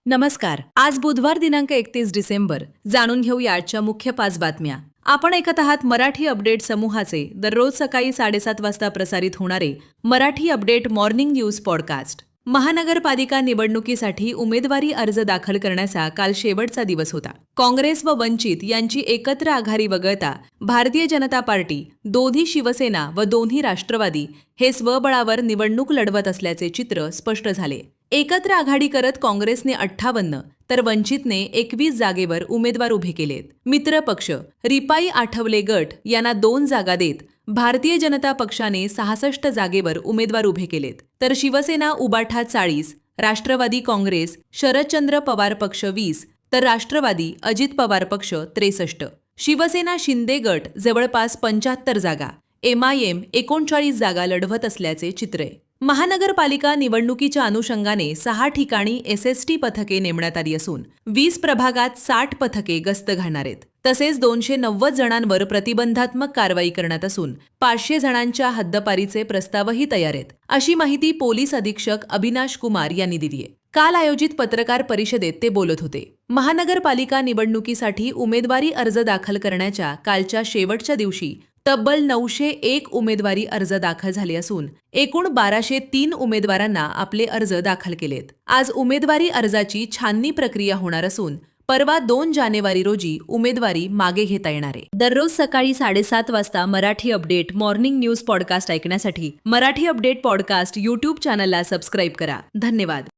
नमस्कार. आज बुधवार दिनांक 31 डिसेंबर. जाणून घेऊया आजच्या मुख्य 5 बातम्या. आपण ऐकत आहात मराठी अपडेट समूहाचे दररोज सकाळी 7:30 वाजता प्रसारित होणारे Marathi update morning news podcast. महानगरपालिका निवडणुकीसाठी उमेदवारी अर्ज दाखल करण्याचा काल शेवटचा दिवस होता. काँग्रेस व वंचित यांची एकत्र आघाडी वगळता भारतीय जनता पार्टी, दोन्ही शिवसेना व दोन्ही राष्ट्रवादी हे स्वबळावर निवडणूक लढवत असल्याचे चित्र स्पष्ट झाले. एकत्र आघाडी करत काँग्रेसने 58 तर वंचितने 21 जागेवर उमेदवार उभे केलेत. मित्र पक्ष रिपाई आठवले गट यांना 2 जागा देत भारतीय जनता पक्षाने 66 जागेवर उमेदवार उभे केलेत. तर शिवसेना उबाठा 40, राष्ट्रवादी काँग्रेस शरदचंद्र पवार पक्ष 20 तर राष्ट्रवादी अजित पवार पक्ष 63. शिवसेना शिंदे गट जवळपास 75 जागा, MIM 39 जागा लढवत असल्याचे चित्र आहे. महानगरपालिका निवडणुकीच्या अनुषंगाने 6 ठिकाणी SST पथके नेमण्यात आली असून 20 प्रभागात 60 पथके गस्त घालणार आहेत. तसेच 290 जणांवर प्रतिबंधात्मक कारवाई करण्यात असून 500 जणांच्या हद्दपारीचे प्रस्तावही तयार आहेत, अशी माहिती पोलीस अधीक्षक अविनाश कुमार यांनी दिली आहे. काल आयोजित पत्रकार परिषदेत ते बोलत होते. महानगरपालिका निवडणुकीसाठी उमेदवारी अर्ज दाखल करण्याच्या कालच्या शेवटच्या दिवशी तब्बल 901 उमेदवारी अर्ज दाखल झाले असून एकूण 1203 उमेदवारांना आपले अर्ज दाखल केलेत. आज उमेदवारी अर्जाची छाननी प्रक्रिया होणार असून परवा 2 जानेवारी रोजी उमेदवारी मागे घेता येणार आहे. दररोज सकाळी 7:30 वाजता Marathi update morning news podcast ऐकण्यासाठी मराठी अपडेट पॉडकास्ट YouTube चॅनलला सबस्क्राईब करा. धन्यवाद.